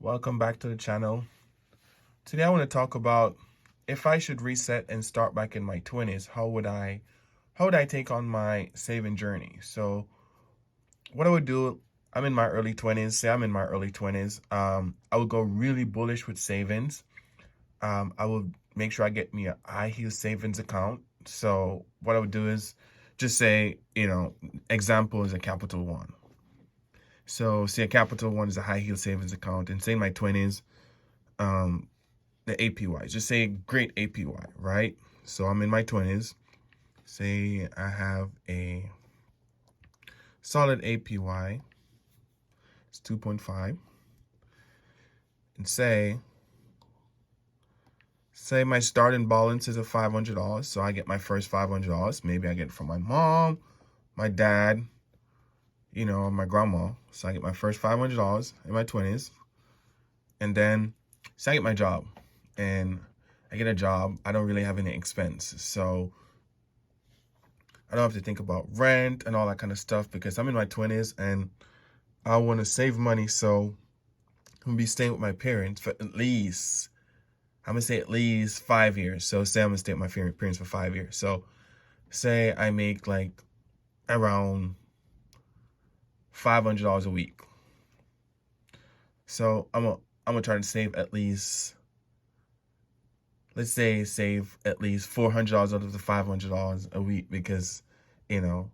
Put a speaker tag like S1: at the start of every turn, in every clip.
S1: Welcome back to the channel. Today I want to talk about if I should reset and start back in my 20s, how would I take on my saving journey? So what I would do, I'm in my early 20s, say I'm in my early 20s, I would go really bullish with savings. I would make sure I get me a high heel savings account. So what I would do is just say, example is a Capital One. So say a Capital One is a high heel savings account, and say in my 20s, um, the APY. Just say great APY, right? So I'm in my 20s. Say I have a solid APY. It's 2.5. And say my starting balance is a $500. So I get my first $500. Maybe I get it from my mom, my dad, my grandma. So I get my first $500 in my 20s. And then say I get my job. And I get a job. I don't really have any expense. So I don't have to think about rent and all that kind of stuff because I'm in my 20s and I want to save money. So I'm going to be staying with my parents for at least, I'm going to say at least 5 years. So say I'm going to stay with my parents for 5 years. So say I make like around $500 a week. So I'm going to try to save at least, let's say save at least $400 out of the $500 a week because, you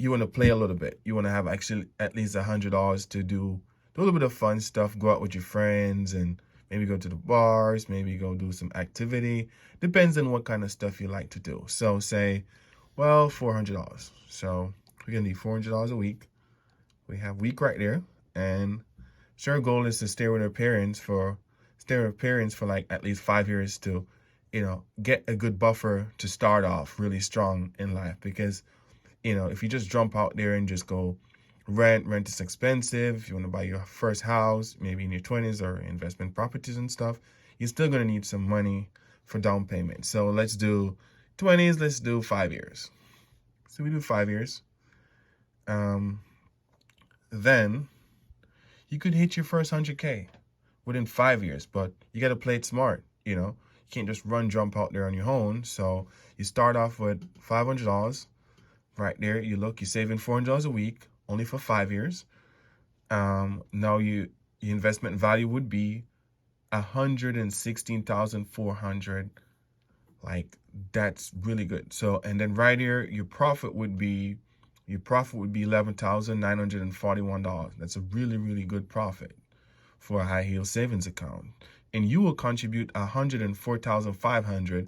S1: want to play a little bit. You want to have actually at least $100 to do a little bit of fun stuff, go out with your friends and maybe go to the bars, maybe go do some activity. Depends on what kind of stuff you like to do. So say, well, $400. So we're going to need $400 a week. We have week right there. And sure, goal is to stay with our parents for like at least 5 years to, get a good buffer to start off really strong in life. Because if you just jump out there and just go rent is expensive. If you want to buy your first house, maybe in your 20s or investment properties and stuff, you're still going to need some money for down payment. So let's do 20s, let's do 5 years. So we do 5 years. Then you could hit your first 100K within 5 years, but you got to play it smart. You can't just jump out there on your own. So you start off with $500. Right there, you're saving $400 a week, only for 5 years. Now your investment value would be 116,400. Like that's really good. So and then right here, your profit would be $11,941. That's a really, really good profit for a high heel savings account. And you will contribute 104,500.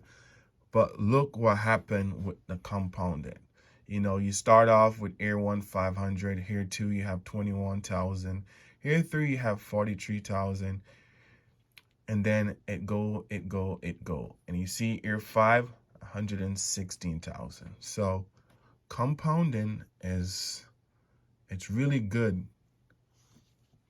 S1: But look what happened with the compounding. You start off with year 1, 500. Here 2, you have 21,000. Here 3, you have 43,000. And then it go. And you see year 5, 116,000. So compounding it's really good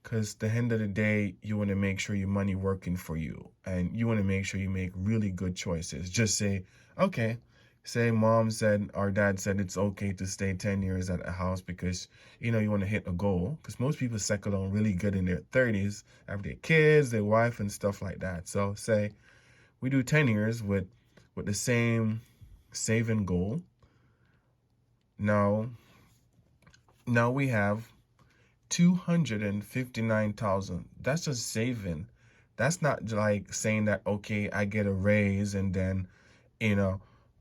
S1: because at the end of the day, you want to make sure your money working for you and you want to make sure you make really good choices. Just say, okay, say mom said or dad said it's okay to stay 10 years at a house because, you want to hit a goal. Because most people settle down really good in their 30s, have their kids, their wife and stuff like that. So say we do 10 years with the same saving goal. Now we have 259,000. That's just saving. That's not like saying that, okay, I get a raise and then,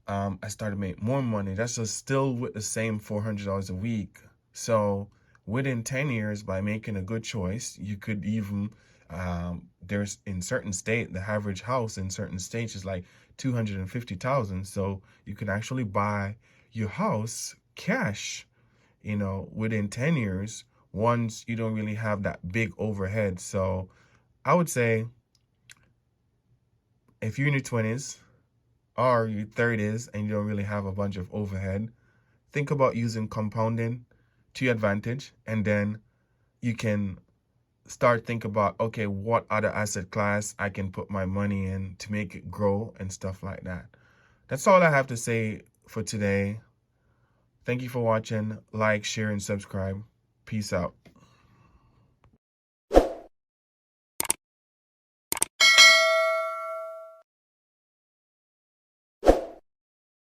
S1: I started to make more money. That's just still with the same $400 a week. So within 10 years, by making a good choice, you could even, there's in certain state, the average house in certain states is like 250,000. So you can actually buy your house cash, within 10 years once you don't really have that big overhead. So I would say if you're in your 20s or your 30s and you don't really have a bunch of overhead, think about using compounding to your advantage. And then you can start think about, okay, what other asset class I can put my money in to make it grow and stuff like that. That's all I have to say for today. Thank you for watching. Like, share, and subscribe. Peace out.